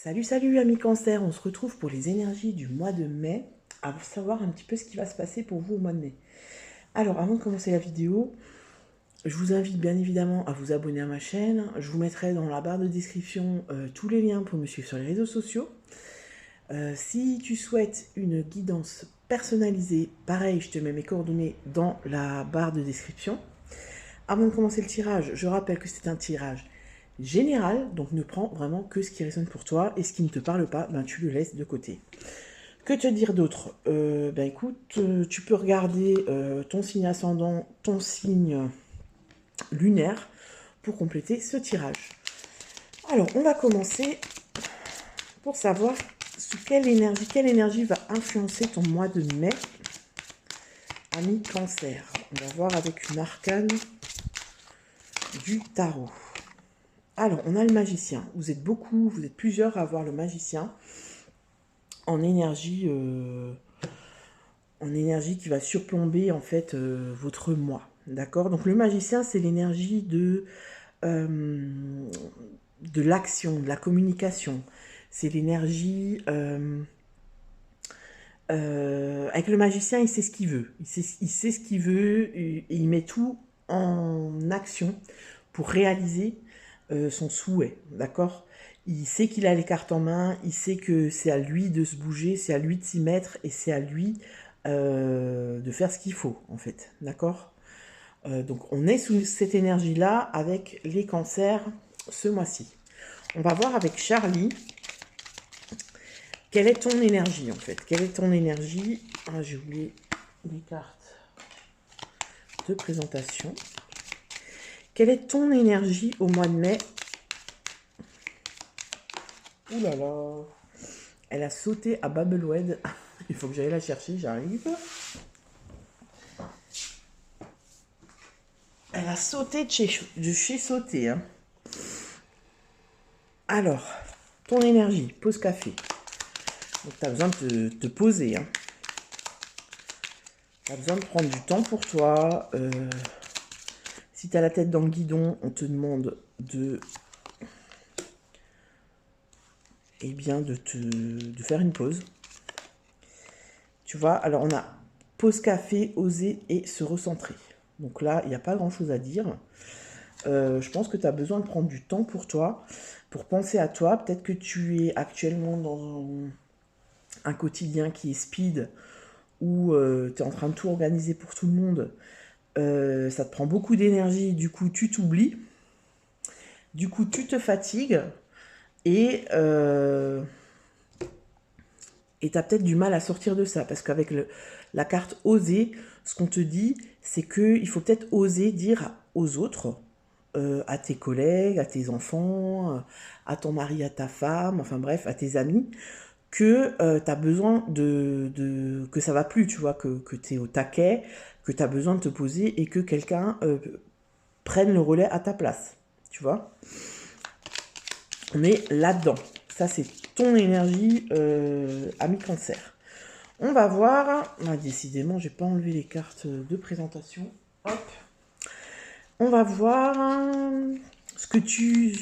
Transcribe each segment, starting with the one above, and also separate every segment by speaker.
Speaker 1: Salut, salut amis cancer, on se retrouve pour les énergies du mois de mai, à savoir un petit peu ce qui va se passer pour vous au mois de mai. Alors avant de commencer la vidéo, je vous invite bien évidemment à vous abonner à ma chaîne, je vous mettrai dans la barre de description tous les liens pour me suivre sur les réseaux sociaux. Si tu souhaites une guidance personnalisée, pareil, je te mets mes coordonnées dans la barre de description. Avant de commencer le tirage, je rappelle que c'est un tirage général, donc ne prends vraiment que ce qui résonne pour toi, et ce qui ne te parle pas, ben, tu le laisses de côté. Que te dire d'autre? Ben écoute, tu peux regarder ton signe ascendant, ton signe lunaire, pour compléter ce tirage. Alors, on va commencer pour savoir sous quelle énergie va influencer ton mois de mai, ami cancer. On va voir avec une arcane du tarot. Alors, on a le magicien. Vous êtes beaucoup, vous êtes plusieurs à avoir le magicien en énergie qui va surplomber en fait votre mois. D'accord? Donc le magicien, c'est l'énergie de l'action, de la communication. C'est l'énergie... avec le magicien, il sait ce qu'il veut. Il sait ce qu'il veut et il met tout en action pour réaliser son souhait, d'accord? Il sait qu'il a les cartes en main, il sait que c'est à lui de se bouger, c'est à lui de s'y mettre et c'est à lui de faire ce qu'il faut, en fait, d'accord? Donc on est sous cette énergie-là avec les cancers ce mois-ci. On va voir avec Charlie, quelle est ton énergie, en fait? Quelle est ton énergie? Ah, j'ai oublié les cartes de présentation. Quelle est ton énergie au mois de mai? Ouh là là, elle a sauté à Babelwed. Il faut que j'aille la chercher, j'arrive. Elle a sauté de chez sauté. Hein. Alors, ton énergie, pause café. Donc, tu as besoin de te poser. Hein. Tu as besoin de prendre du temps pour toi. Si tu as la tête dans le guidon, on te demande de... Eh bien, de faire une pause. Tu vois, alors on a pause café, oser et se recentrer. Donc là, il n'y a pas grand-chose à dire. Je pense que tu as besoin de prendre du temps pour toi, pour penser à toi. Peut-être que tu es actuellement dans un quotidien qui est speed, où tu es en train de tout organiser pour tout le monde. Ça te prend beaucoup d'énergie, du coup tu t'oublies. Du coup tu te fatigues et tu as peut-être du mal à sortir de ça. Parce qu'avec la carte oser, ce qu'on te dit, c'est qu'il faut peut-être oser dire aux autres, à tes collègues, à tes enfants, à ton mari, à ta femme, enfin bref, à tes amis, que tu as besoin que ça va plus, tu vois, que tu es au taquet, que tu as besoin de te poser et que quelqu'un prenne le relais à ta place, tu vois. On est là-dedans. Ça, c'est ton énergie, ami cancer. On va voir. Ah, décidément, j'ai pas enlevé les cartes de présentation. Hop. On va voir ce que tu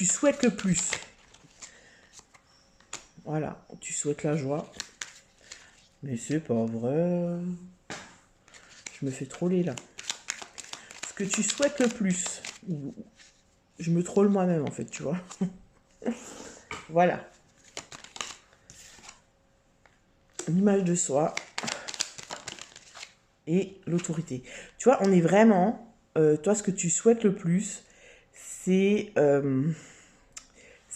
Speaker 1: souhaites le plus. Voilà, tu souhaites la joie. Mais c'est pas vrai. Je me fais troller là. Ce que tu souhaites le plus. Je me troll moi-même en fait, tu vois. Voilà. L'image de soi et l'autorité. Tu vois, on est vraiment... toi, ce que tu souhaites le plus, c'est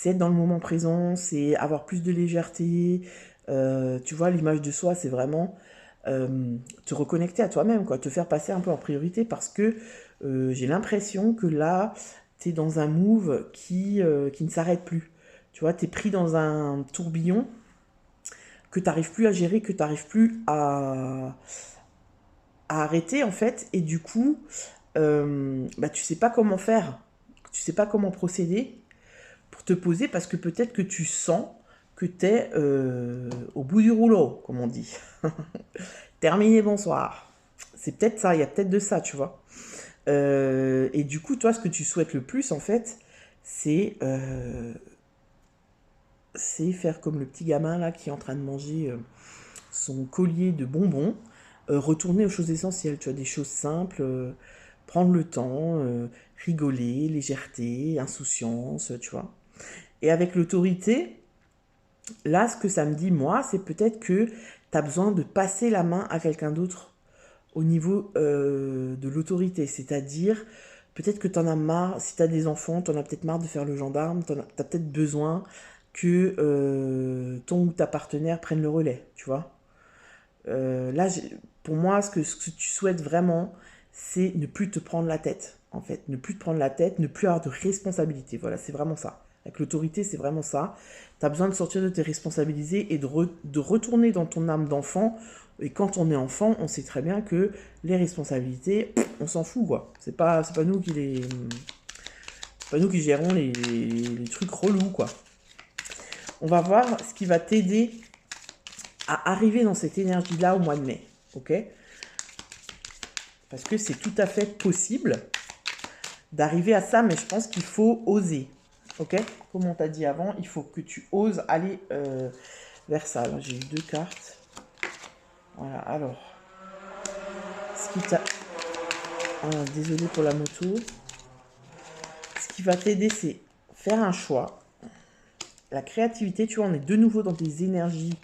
Speaker 1: être dans le moment présent, c'est avoir plus de légèreté. Tu vois, l'image de soi, c'est vraiment te reconnecter à toi-même, quoi, te faire passer un peu en priorité parce que j'ai l'impression que là, tu es dans un move qui ne s'arrête plus. Tu vois, tu es pris dans un tourbillon que tu n'arrives plus à gérer, que tu n'arrives plus à arrêter, en fait. Et du coup, bah, tu sais pas comment faire. Tu sais pas comment procéder pour te poser parce que peut-être que tu sens que tu es au bout du rouleau, comme on dit. Terminé, bonsoir. C'est peut-être ça, il y a peut-être de ça, tu vois. Et du coup, toi, ce que tu souhaites le plus, en fait, c'est c'est faire comme le petit gamin là qui est en train de manger son collier de bonbons, retourner aux choses essentielles, tu vois, des choses simples, prendre le temps, rigoler, légèreté, insouciance, tu vois. Et avec l'autorité, là, ce que ça me dit, moi, c'est peut-être que tu as besoin de passer la main à quelqu'un d'autre au niveau de l'autorité. C'est-à-dire, peut-être que tu en as marre, si tu as des enfants, tu en as peut-être marre de faire le gendarme, tu as peut-être besoin que ton ou ta partenaire prenne le relais, tu vois. Là, pour moi, ce que tu souhaites vraiment, c'est ne plus te prendre la tête, en fait. Ne plus te prendre la tête, ne plus avoir de responsabilité. Voilà, c'est vraiment ça. Avec l'autorité, c'est vraiment ça. Tu as besoin de sortir de tes responsabilités et de retourner dans ton âme d'enfant. Et quand on est enfant, on sait très bien que les responsabilités, on s'en fout, quoi. C'est pas nous qui les... C'est pas nous qui gérons les trucs relous, quoi. On va voir ce qui va t'aider à arriver dans cette énergie-là au mois de mai, ok? Parce que c'est tout à fait possible d'arriver à ça, mais je pense qu'il faut oser, ok? Comme on t'a dit avant, il faut que tu oses aller vers ça. Alors, j'ai eu 2 cartes. Voilà, alors, ce qui t'a... Ah, désolé pour la moto. Ce qui va t'aider, c'est faire un choix. La créativité, tu vois, on est de nouveau dans des énergies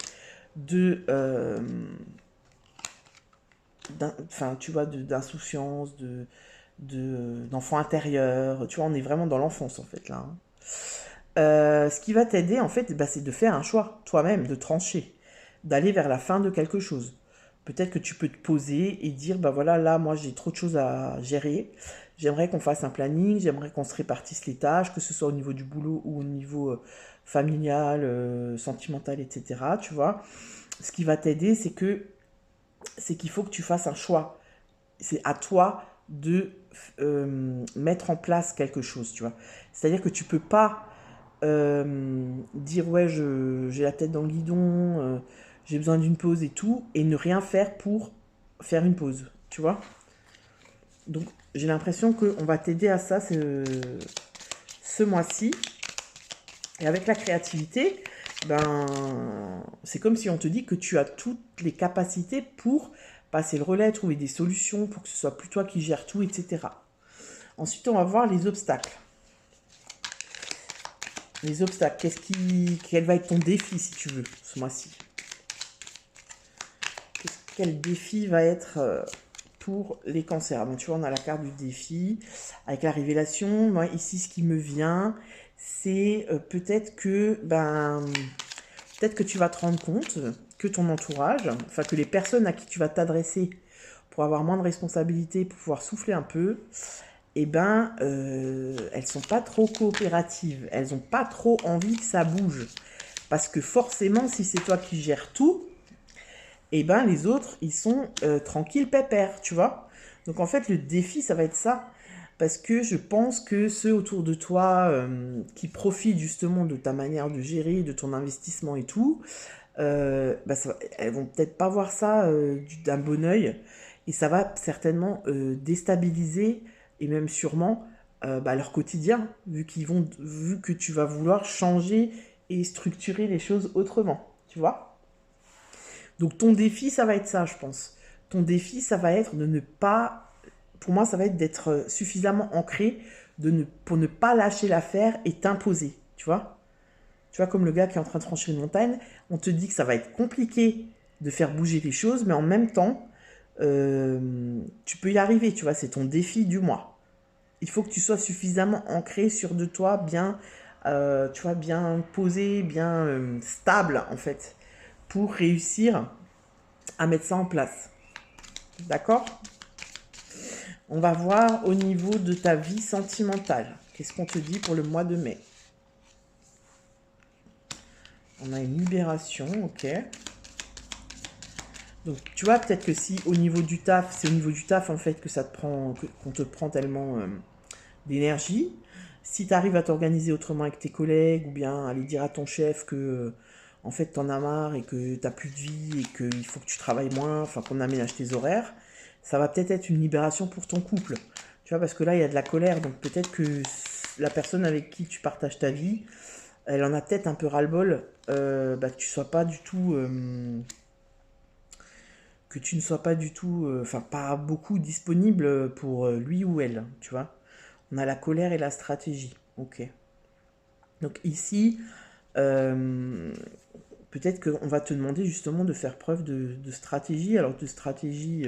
Speaker 1: de... enfin, tu vois, d'insouciance, d'enfant intérieur. Tu vois, on est vraiment dans l'enfance, en fait, là. Hein. Ce qui va t'aider, en fait, bah, c'est de faire un choix, toi-même, de trancher, d'aller vers la fin de quelque chose. Peut-être que tu peux te poser et dire, bah voilà, là, moi, j'ai trop de choses à gérer. J'aimerais qu'on fasse un planning, j'aimerais qu'on se répartisse les tâches, que ce soit au niveau du boulot ou au niveau familial, sentimental, etc. Tu vois. Ce qui va t'aider, c'est qu'il faut que tu fasses un choix. C'est à toi de mettre en place quelque chose, tu vois. C'est-à-dire que tu peux pas dire ouais, j'ai la tête dans le guidon, j'ai besoin d'une pause et tout, et ne rien faire pour faire une pause, tu vois. Donc j'ai l'impression qu'on va t'aider à ça ce mois-ci. Et avec la créativité, ben, c'est comme si on te dit que tu as toutes les capacités pour passer le relais, trouver des solutions pour que ce soit plus toi qui gères tout, etc. Ensuite, on va voir les obstacles. Les obstacles, quel va être ton défi, si tu veux, ce mois-ci? Quel défi va être pour les cancers? Donc, tu vois, on a la carte du défi avec la révélation. Moi, ici, ce qui me vient, c'est peut-être que tu vas te rendre compte que ton entourage, enfin que les personnes à qui tu vas t'adresser pour avoir moins de responsabilités, pour pouvoir souffler un peu, elles sont pas trop coopératives. Elles ont pas trop envie que ça bouge. Parce que forcément, si c'est toi qui gères tout, les autres, ils sont tranquilles, pépères, tu vois. Donc en fait, le défi, ça va être ça. Parce que je pense que ceux autour de toi qui profitent justement de ta manière de gérer, de ton investissement et tout, elles vont peut-être pas voir ça d'un bon œil. Et ça va certainement déstabiliser et même sûrement leur quotidien, vu que tu vas vouloir changer et structurer les choses autrement, tu vois. Donc ton défi, ça va être ça, je pense. Ton défi, ça va être de ne pas, pour moi, ça va être d'être suffisamment ancré pour ne pas lâcher l'affaire et t'imposer, tu vois. Tu vois, comme le gars qui est en train de franchir une montagne, on te dit que ça va être compliqué de faire bouger les choses, mais en même temps, tu peux y arriver, tu vois, c'est ton défi du mois. Il faut que tu sois suffisamment ancré sur de toi, bien, tu vois, bien posé, bien stable, en fait, pour réussir à mettre ça en place. D'accord? On va voir au niveau de ta vie sentimentale. Qu'est-ce qu'on te dit pour le mois de mai? On a une libération, ok. Donc, tu vois, peut-être que si au niveau du taf, c'est au niveau du taf, en fait, que ça te prend, qu'on te prend tellement d'énergie. Si tu arrives à t'organiser autrement avec tes collègues, ou bien aller dire à ton chef que, en fait, t'en as marre et que t'as plus de vie et qu'il faut que tu travailles moins, enfin, qu'on aménage tes horaires, ça va peut-être être une libération pour ton couple. Tu vois, parce que là, il y a de la colère, donc peut-être que la personne avec qui tu partages ta vie, elle en a peut-être un peu ras-le-bol que tu sois pas du tout... que tu ne sois pas du tout... Enfin, pas beaucoup disponible pour lui ou elle, tu vois. On a la colère et la stratégie. Ok. Donc ici, peut-être qu'on va te demander justement de faire preuve de stratégie. Alors de stratégie,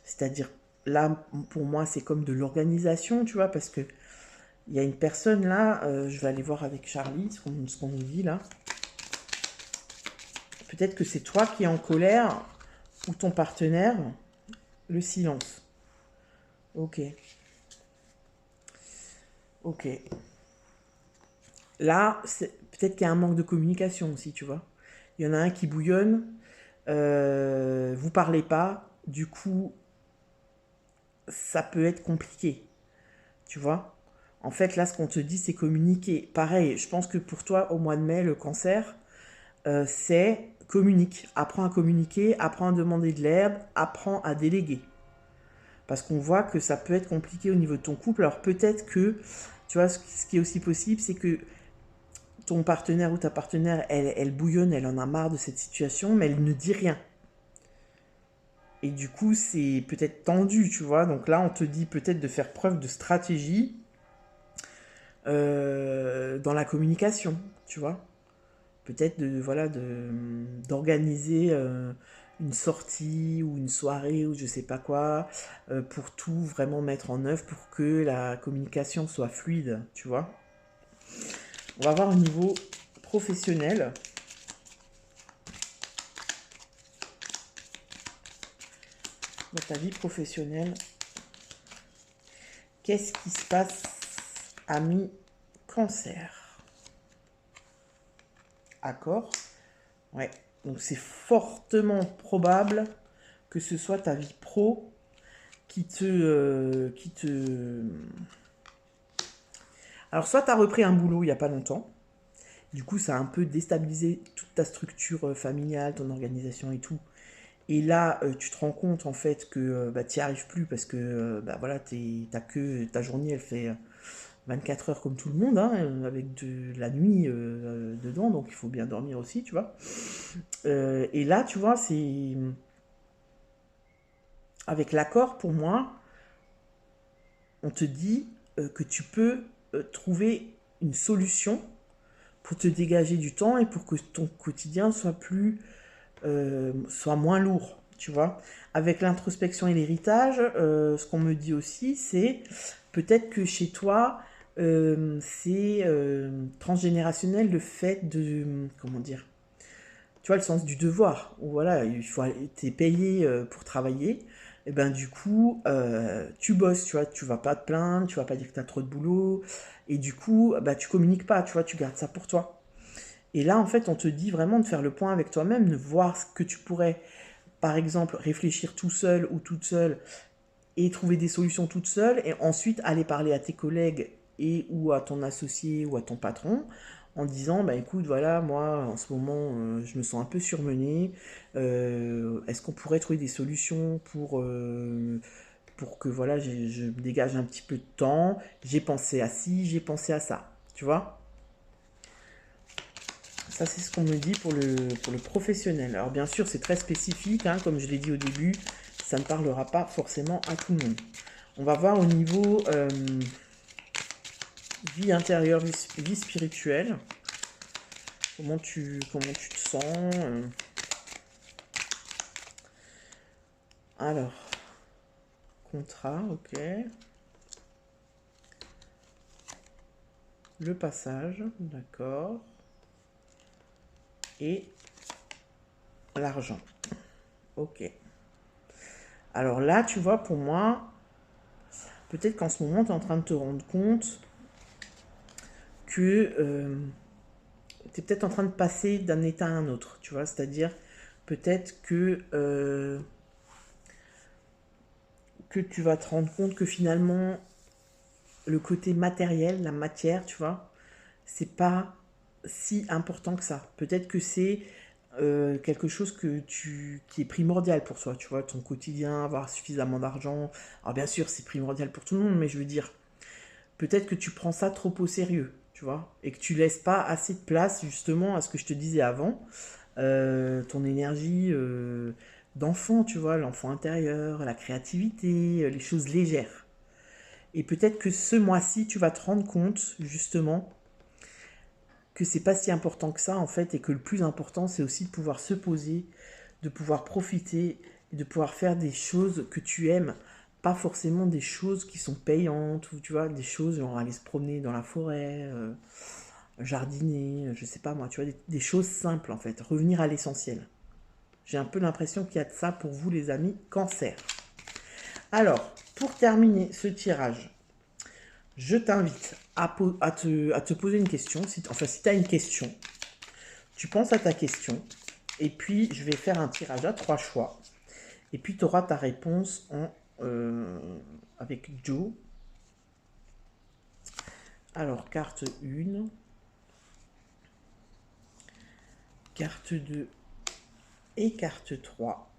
Speaker 1: c'est-à-dire là, pour moi, c'est comme de l'organisation, tu vois, parce que il y a une personne là, je vais aller voir avec Charlie ce qu'on nous dit là. Peut-être que c'est toi qui es en colère ou ton partenaire, le silence. Ok. Ok. Là, peut-être qu'il y a un manque de communication aussi, tu vois. Il y en a un qui bouillonne, vous parlez pas, du coup, ça peut être compliqué, tu vois. En fait, là, ce qu'on te dit, c'est communiquer. Pareil, je pense que pour toi, au mois de mai, le cancer, c'est communique. Apprends à communiquer, apprends à demander de l'aide, apprends à déléguer. Parce qu'on voit que ça peut être compliqué au niveau de ton couple. Alors peut-être que, tu vois, ce qui est aussi possible, c'est que ton partenaire ou ta partenaire, elle bouillonne, elle en a marre de cette situation, mais elle ne dit rien. Et du coup, c'est peut-être tendu, tu vois. Donc là, on te dit peut-être de faire preuve de stratégie dans la communication, tu vois. Peut-être d'organiser une sortie ou une soirée ou je sais pas quoi pour tout vraiment mettre en œuvre pour que la communication soit fluide, tu vois. On va voir au niveau professionnel. Dans ta vie professionnelle, qu'est-ce qui se passe, ami cancer? Accord. Ouais. Donc c'est fortement probable que ce soit ta vie pro qui te... Alors soit tu as repris un boulot il n'y a pas longtemps, du coup ça a un peu déstabilisé toute ta structure familiale, ton organisation et tout. Et là, tu te rends compte en fait que tu n'y arrives plus parce que voilà, ta journée elle fait 24 heures comme tout le monde, hein, avec de la nuit dedans, donc il faut bien dormir aussi, tu vois. Et là, tu vois, c'est avec l'accord pour moi, on te dit que tu peux trouver une solution pour te dégager du temps et pour que ton quotidien soit moins lourd, tu vois. Avec l'introspection et l'héritage, ce qu'on me dit aussi, c'est peut-être que chez toi, c'est transgénérationnel le fait de, comment dire, tu vois, le sens du devoir, où voilà, t'es payé pour travailler, et ben du coup, tu bosses, tu vois, tu vas pas te plaindre, tu vas pas dire que t'as trop de boulot, et du coup, tu communiques pas, tu vois, tu gardes ça pour toi. Et là, en fait, on te dit vraiment de faire le point avec toi-même, de voir ce que tu pourrais, par exemple, réfléchir tout seul ou toute seule et trouver des solutions toute seule, et ensuite aller parler à tes collègues et ou à ton associé ou à ton patron en disant bah écoute voilà moi en ce moment je me sens un peu surmenée, est-ce qu'on pourrait trouver des solutions pour que voilà je me dégage un petit peu de temps, j'ai pensé à ci, j'ai pensé à ça, tu vois. Ça, c'est ce qu'on me dit pour le professionnel. Alors, bien sûr, c'est très spécifique, hein, comme je l'ai dit au début, ça ne parlera pas forcément à tout le monde. On va voir au niveau vie intérieure, vie spirituelle. Comment tu te sens Alors, contrat, ok. Le passage, d'accord. Et l'argent, ok. Alors là, tu vois, pour moi, peut-être qu'en ce moment, tu es en train de te rendre compte que tu es peut-être en train de passer d'un état à un autre, tu vois, c'est-à-dire peut-être que tu vas te rendre compte que finalement, le côté matériel, la matière, tu vois, c'est pas si important que ça. Peut-être que c'est quelque chose qui est primordial pour toi, tu vois, ton quotidien, avoir suffisamment d'argent. Alors bien sûr, c'est primordial pour tout le monde, mais je veux dire, peut-être que tu prends ça trop au sérieux, tu vois, et que tu laisses pas assez de place justement à ce que je te disais avant, ton énergie d'enfant, tu vois, l'enfant intérieur, la créativité, les choses légères. Et peut-être que ce mois-ci, tu vas te rendre compte justement que c'est pas si important que ça en fait, et que le plus important c'est aussi de pouvoir se poser, de pouvoir profiter et de pouvoir faire des choses que tu aimes, pas forcément des choses qui sont payantes, ou tu vois, des choses genre aller se promener dans la forêt, jardiner, je sais pas moi, tu vois, des choses simples en fait, revenir à l'essentiel. J'ai un peu l'impression qu'il y a de ça pour vous les amis Cancer. Alors, pour terminer ce tirage, je t'invite à te poser une question. Si tu as une question, tu penses à ta question, et puis je vais faire un tirage à 3 choix, et puis tu auras ta réponse avec Joe. Alors, carte 1, carte 2 et carte 3.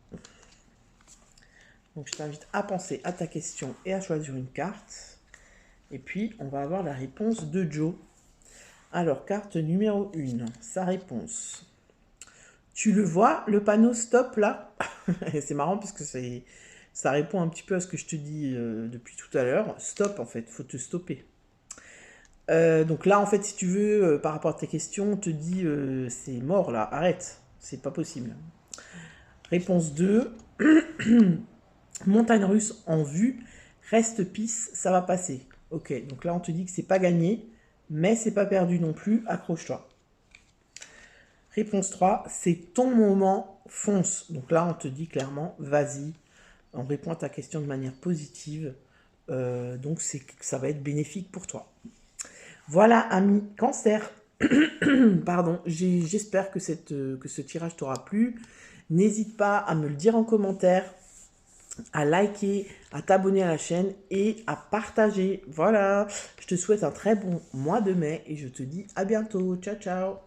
Speaker 1: Donc, je t'invite à penser à ta question et à choisir une carte. Et puis, on va avoir la réponse de Joe. Alors, carte numéro 1, sa réponse. Tu le vois, le panneau stop là? C'est marrant parce que ça répond un petit peu à ce que je te dis depuis tout à l'heure. Stop en fait, faut te stopper. Donc là en fait si tu veux, par rapport à tes questions, on te dit c'est mort là, arrête, c'est pas possible. Réponse 2, montagne russe en vue, reste pisse, ça va passer. Ok, donc là on te dit que c'est pas gagné, mais c'est pas perdu non plus, accroche-toi. Réponse 3, c'est ton moment, fonce. Donc là, on te dit clairement, vas-y. On répond à ta question de manière positive. Donc ça va être bénéfique pour toi. Voilà, ami Cancer. Pardon, j'espère que ce tirage t'aura plu. N'hésite pas à me le dire en commentaire, à liker, à t'abonner à la chaîne et à partager. Voilà, je te souhaite un très bon mois de mai et je te dis à bientôt. Ciao, ciao.